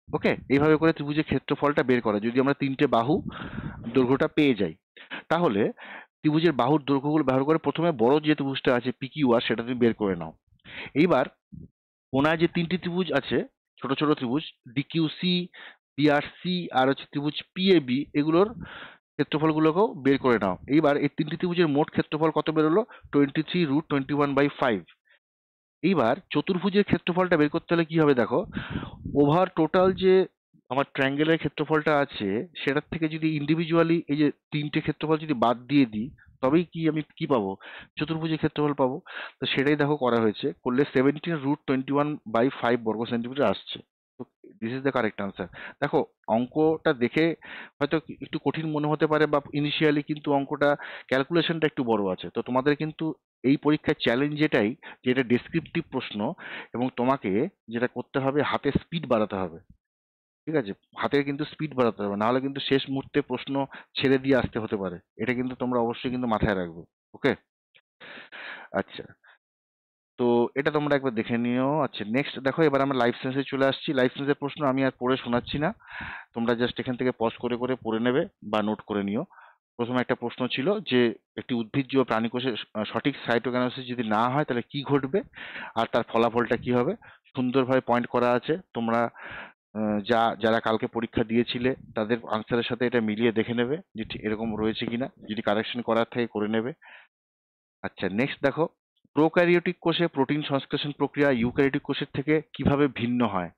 ওকে, এইভাবে করে ত্রিভুজের ক্ষেত্রফলটা বের করা যদি আমরা তিনটে বাহু দৈর্ঘ্যটা পেয়ে যাই। তাহলে ত্রিভুজের বাহুর দৈর্ঘ্যগুলো ব্যবহার করে প্রথমে বড় যে ত্রিভুজটা আছে PQR সেটা তুমি বের করে নাও। এইবার কোনায় যে তিনটি ত্রিভুজ আছে, ছোট ছোট ত্রিভুজ DQC, BRC আর হচ্ছে ত্রিভুজ PAB, এগুলোর ক্ষেত্রফলগুলোকেও বের করে নাও। এইবার এই তিনটি ত্রিভুজের মোট ক্ষেত্রফল কত বেরোলো? 23√21/5। এইবার চতুর্ভুজের ক্ষেত্রফলটা বের করতে হলে কি হবে দেখো, ওভার টোটাল যে আমার ট্রায়াঙ্গেলের ক্ষেত্রফলটা আছে সেটার থেকে যদি ইন্ডিভিজুয়ালি এই যে তিনটে ক্ষেত্রফল যদি বাদ দিয়ে দিই, তবেই কি আমি কি পাবো? চতুর্ভুজের ক্ষেত্রফল পাবো। তো সেটাই দেখো করা হয়েছে, করলে 17√21/5 বর্গ সেন্টিমিটার আসছে। তো this is the correct answer. দেখো অঙ্কটা দেখে হয়তো একটু কঠিন মনে হতে পারে বা ইনিশিয়ালি, কিন্তু অঙ্কটা ক্যালকুলেশনটা একটু বড় আছে। তো তোমাদের কিন্তু এই পরীক্ষার চ্যালেঞ্জ এটাই যে এটা ডেসক্রিপটিভ প্রশ্ন, এবং তোমাকে যেটা করতে হবে হাতে স্পিড বাড়াতে হবে। ঠিক আছে, হাতে কিন্তু স্পিড বাড়াতে হবে, নাহলে কিন্তু শেষ মুহূর্তে প্রশ্ন ছেড়ে দিয়ে আসতে হতে পারে। এটা কিন্তু তোমরা অবশ্যই কিন্তু মাথায় রাখবে। ওকে, আচ্ছা, তো এটা তোমরা একবার দেখে নিও। আচ্ছা, নেক্সট দেখো, এবার আমরা লাইফ সায়েন্সে চলে আসছি। লাইফ সায়েন্সের প্রশ্ন আমি আর পড়ে শোনাচ্ছি না, তোমরা জাস্ট এখান থেকে পজ করে করে পড়ে নেবে বা নোট করে নিও। প্রথমে একটা প্রশ্ন ছিল যে একটি উদ্ভিজ্জ ও প্রাণীকোষের সঠিক সাইটোকাইনেসিস যদি না হয় তাহলে কি ঘটবে আর তার ফলাফলটা কি হবে। সুন্দরভাবে পয়েন্ট করা আছে, তোমরা যারা কালকে পরীক্ষা দিয়েছিলে তাদের আনসারের সাথে এটা মিলিয়ে দেখে নেবে যে ঠিক এরকম রয়েছে কিনা, যদি কারেকশন করার থেকে করে নেবে। আচ্ছা, নেক্সট দেখো, প্রোক্যারিওটিক কোষে প্রোটিন সংশ্লেষণ প্রক্রিয়া ইউক্যারিওটিক কোষের থেকে কিভাবে ভিন্ন হয়,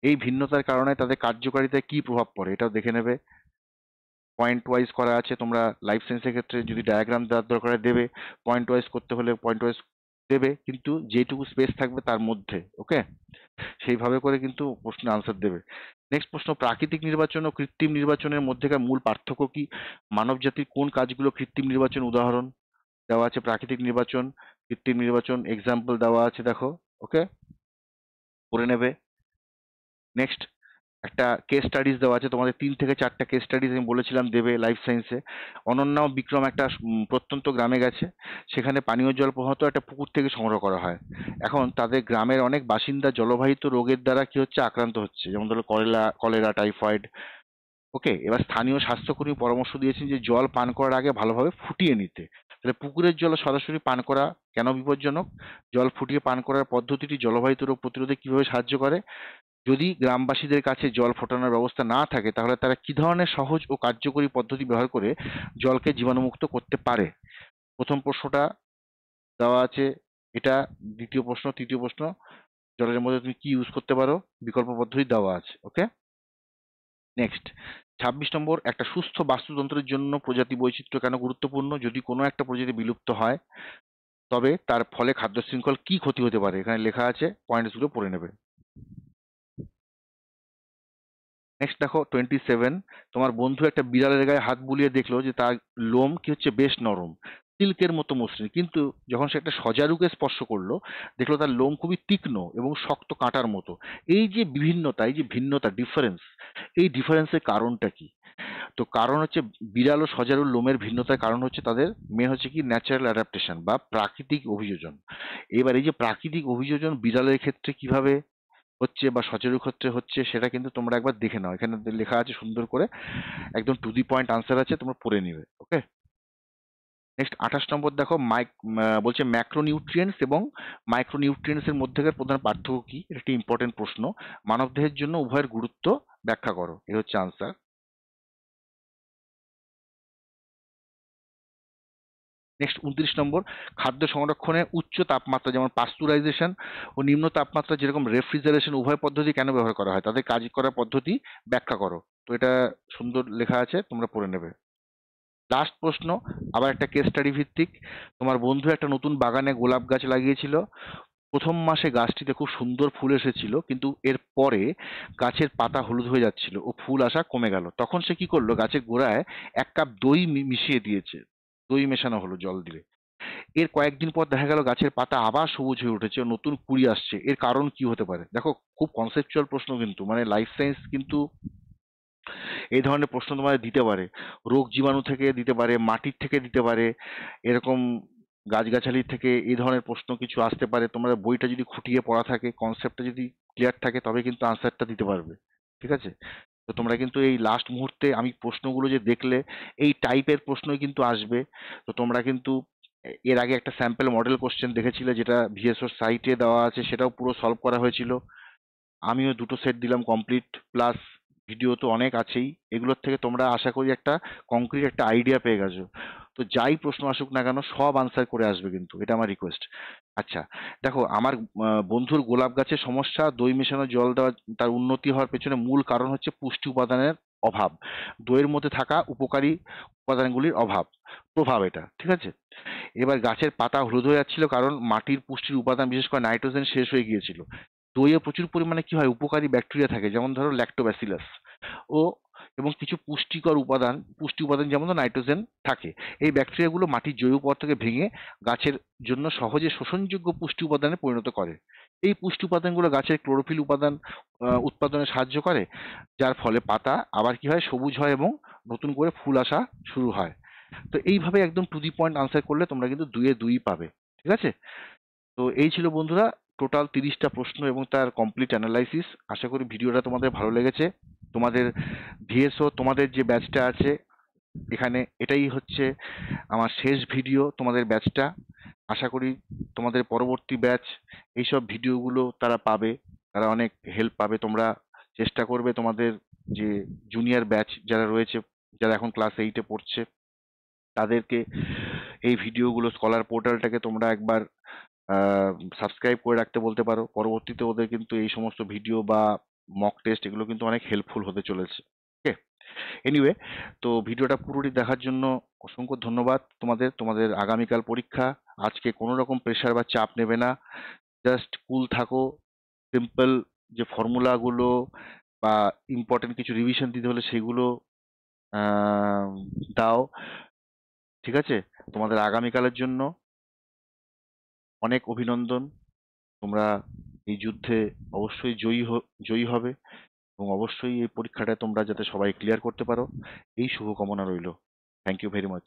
এই ভিন্নতার কারণে তাদের কার্যকারিতায় কি প্রভাব পড়ে এটাও দেখে নেবে। পয়েন্ট ওয়াইজ করা আছে, তোমরা লাইফ সায়েন্সের ক্ষেত্রে যদি ডায়াগ্রাম দেওয়ার দরকার হয় দেবে, পয়েন্ট ওয়াইজ করতে হলে পয়েন্ট ওয়াইজ দেবে, কিন্তু যেটুকু স্পেস থাকবে তার মধ্যে। ওকে, সেইভাবে করে কিন্তু প্রশ্নের আনসার দেবে। নেক্সট প্রশ্ন, প্রাকৃতিক নির্বাচন ও কৃত্রিম নির্বাচনের মধ্যেকার মূল পার্থক্য কি? মানব জাতির কোন কাজগুলো কৃত্রিম নির্বাচন উদাহরণ? দেওয়া আছে প্রাকৃতিক নির্বাচন, কৃত্রিম নির্বাচন, এক্সাম্পল দেওয়া আছে দেখো। ওকে, পড়ে নেবে। নেক্সট একটা কেস স্টাডিজ দেওয়া আছে, তোমাদের 3 থেকে 4টা কেস স্টাডিজ আমি বলেছিলাম দেবে লাইফ সায়েন্সে। অনন্যা ও বিক্রম একটা প্রত্যন্ত গ্রামে গেছে, সেখানে পানীয় জল প্রধানত একটা পুকুর থেকে সংগ্রহ করা হয়। এখন তাদের গ্রামের অনেক বাসিন্দা জলবাহিত রোগের দ্বারা কি হচ্ছে আক্রান্ত হচ্ছে, যেমন ধরো কলেরা, টাইফয়েড। ওকে, এবার স্থানীয় স্বাস্থ্যকর্মী পরামর্শ দিয়েছেন যে জল পান করার আগে ভালোভাবে ফুটিয়ে নিতে। তাহলে পুকুরের জল সরাসরি পান করা কেন বিপজ্জনক? জল ফুটিয়ে পান করার পদ্ধতিটি জলবাহিত রোগ প্রতিরোধে কিভাবে সাহায্য করে? যদি গ্রামবাসীদের কাছে জল ফোটানোর ব্যবস্থা না থাকে তাহলে তারা কি ধরনের সহজ ও কার্যকরী পদ্ধতি ব্যবহার করে জলকে জীবাণুমুক্ত করতে পারে? প্রথম প্রশ্নটা দেওয়া আছে এটা, দ্বিতীয় প্রশ্ন, তৃতীয় প্রশ্ন, জলের মধ্যে তুমি কি ইউজ করতে পারো, বিকল্প পদ্ধতি দেওয়া আছে। ওকে, নেক্সট 26 নম্বর, একটা সুস্থ বাস্তুতন্ত্রের জন্য প্রজাতি বৈচিত্র্য কেন গুরুত্বপূর্ণ? যদি কোনো একটা প্রজাতি বিলুপ্ত হয় তবে তার ফলে খাদ্য শৃঙ্খল কি ক্ষতি হতে পারে, এখানে লেখা আছে, পয়েন্টসগুলো পড়ে নেবে। নেক্সট দেখো 27, তোমার বন্ধু একটা বিড়ালের গায়ে হাত বুলিয়ে দেখলো যে তার লোম কি হচ্ছে বেশ নরম, সিল্কের মতো মসৃণ, কিন্তু যখন সে একটা সজারুকে স্পর্শ করলো দেখলো তার লোম খুবই তীক্ষ্ণ এবং শক্ত কাঁটার মতো। এই যে বিভিন্নতা, এই যে ভিন্নতা, ডিফারেন্স, এই ডিফারেন্সের কারণটা কি? তো কারণ হচ্ছে বিড়াল ও সজারুর লোমের ভিন্নতার কারণ হচ্ছে তাদের মেন হচ্ছে কি ন্যাচারাল অ্যাডাপ্টেশন বা প্রাকৃতিক অভিযোজন। এবার এই যে প্রাকৃতিক অভিযোজন বিড়ালের ক্ষেত্রে কিভাবে হচ্ছে বা সচেতন ক্ষেত্রে হচ্ছে সেটা কিন্তু তোমরা একবার দেখে নাও, এখানে লেখা আছে সুন্দর করে, একদম টু দি পয়েন্ট আনসার আছে, তোমরা পড়ে নিবে। ওকে, নেক্সট 28 নম্বর দেখো, বলছে ম্যাক্রোনিউট্রিয়েন্টস এবং মাইক্রোনিউট্রিয়েন্টস এর মধ্যেকার প্রধান পার্থক্য কি? এটা একটি ইম্পর্টেন্ট প্রশ্ন। মানবদেহের জন্য উভয়ের গুরুত্ব ব্যাখ্যা করো, এ হচ্ছে আনসার। নেক্সট 29 নম্বর, খাদ্য সংরক্ষণে উচ্চ তাপমাত্রা যেমন পাস্তুরাইজেশন ও নিম্ন তাপমাত্রা যেরকম রেফ্রিজারেশন উভয় পদ্ধতি কেন ব্যবহার করা হয়, তাদের কাজ করার পদ্ধতি ব্যাখ্যা করো। তো এটা সুন্দর লেখা আছে, তোমরা পড়ে নেবে। লাস্ট প্রশ্ন, আবার একটা কেস স্টাডি ভিত্তিক। তোমার বন্ধু একটা নতুন বাগানে গোলাপ গাছ লাগিয়েছিল। প্রথম মাসে গাছটিতে খুব সুন্দর ফুল এসেছিল, কিন্তু এর পরে গাছের পাতা হলুদ হয়ে যাচ্ছিল ও ফুল আসা কমে গেল। তখন সে কি করলো? গাছের গোড়ায় 1 কাপ দই মিশিয়ে দিয়েছে। দই মেশানো হলো জল দিলে। এর কয়েকদিন পর দেখা গেল গাছের পাতা আবার সবুজ হয়ে উঠেছে ও নতুন কুঁড়ি আসছে। এর কারণ কি হতে পারে? দেখো, খুব কনসেপচুয়াল প্রশ্ন কিন্তু, মানে লাইফ সায়েন্স কিন্তু এই ধরনের প্রশ্ন তোমাদের দিতে পারে। রোগ জীবাণু থেকে দিতে পারে, মাটির থেকে দিতে পারে, এরকম গাছগাছালির থেকে এই ধরনের প্রশ্ন কিছু আসতে পারে। তোমাদের বইটা যদি খুঁটিয়ে পড়া থাকে, কনসেপ্টটা যদি ক্লিয়ার থাকে, তবে কিন্তু আনসারটা দিতে পারবে। ঠিক আছে? তো তোমরা কিন্তু এই লাস্ট মুহূর্তে আমি প্রশ্নগুলো যে দেখলে, এই টাইপের প্রশ্নই কিন্তু আসবে। তো তোমরা কিন্তু এর আগে একটা স্যাম্পল মডেল কোশ্চেন দেখেছিলে, যেটা ভিএসওর সাইটে দেওয়া আছে, সেটাও পুরো সলভ করা হয়েছিল। আমিও দুটো সেট দিলাম কমপ্লিট, প্লাস ভিডিও তো অনেক আছেই। এগুলোর থেকে তোমরা আশা করি একটা কংক্রিট একটা আইডিয়া পেয়ে গেছো। তো যাই প্রশ্ন আসুক না কেন, সব আনসার করে আসবে কিন্তু, এটা আমার রিকোয়েস্ট। আচ্ছা, দেখো, আমার বন্ধুর গোলাপ গাছের সমস্যা, দই মেশানো জল দেওয়া, তার উন্নতি হওয়ার পেছনে মূল কারণ হচ্ছে পুষ্টি উপাদানের অভাব, দইয়ের মধ্যে থাকা উপকারী উপাদানগুলির প্রভাব এটা। ঠিক আছে? এবার গাছের পাতা হলুদ হয়ে যাচ্ছিল কারণ মাটির পুষ্টির উপাদান, বিশেষ করে নাইট্রোজেন, শেষ হয়ে গিয়েছিল। দইয়ে প্রচুর পরিমাণে কি হয়, উপকারী ব্যাকটেরিয়া থাকে, যেমন ধরো ল্যাক্টোব্যাসিলাস ও এবং কিছু পুষ্টি উপাদান যেমন নাইট্রোজেন থাকে। এই ব্যাকটেরিয়াগুলো মাটির জৈব পদার্থকে ভেঙে গাছের জন্য সহজে শোষণযোগ্য পুষ্টি উপাদানে পরিণত করে। এই পুষ্টি উপাদানগুলো গাছের ক্লোরোফিল উপাদান উৎপাদনে সাহায্য করে, যার ফলে পাতা আবার কি হয়, সবুজ হয় এবং নতুন করে ফুল আসা শুরু হয়। তো এইভাবে একদম টু দি পয়েন্ট আনসার করলে তোমরা কিন্তু 2 এ 2 পাবে। ঠিক আছে? তো এই ছিল বন্ধুরা টোটাল 30টা প্রশ্ন এবং তার কমপ্লিট অ্যানালাইসিস। আশা করি ভিডিওটা তোমাদের ভালো লেগেছে। তোমাদের ভিএসও, তোমাদের যে ব্যাচটা আছে এখানে, এটাই হচ্ছে আমার শেষ ভিডিও তোমাদের ব্যাচটা। আশা করি তোমাদের পরবর্তী ব্যাচ এইসব ভিডিওগুলো তারা পাবে, তারা অনেক হেল্প পাবে। তোমরা চেষ্টা করবে তোমাদের যে জুনিয়র ব্যাচ যারা রয়েছে, যারা এখন ক্লাস 8-এ পড়ছে, তাদেরকে এই ভিডিওগুলো, স্কলার পোর্টালটাকে তোমরা একবার সাবস্ক্রাইব করে রাখতে বলতে পারো। পরবর্তীতে ওদের কিন্তু এই সমস্ত ভিডিও বা মক টেস্ট এগুলো কিন্তু অনেক হেল্পফুল হতে চলেছে। ওকে, এনিওয়ে, তো ভিডিওটা পুরোটি দেখার জন্য অসংখ্য ধন্যবাদ তোমাদের। তোমাদের আগামীকাল পরীক্ষা। আজকে কোনো রকম প্রেশার বা চাপ নেবে না, জাস্ট কুল থাকো। সিম্পল যে ফর্মুলাগুলো বা ইম্পর্টেন্ট কিছু রিভিশন দিতে হলে সেগুলো আহ, দাও। ঠিক আছে? তোমাদের আগামীকালের জন্য অনেক অভিনন্দন। তোমরা এই যুদ্ধে অবশ্যই জয়ী হবে এবং অবশ্যই এই পরীক্ষাটা তোমরা যাতে সবাই ক্লিয়ার করতে পারো, এই শুভকামনা রইল। Thank you very much.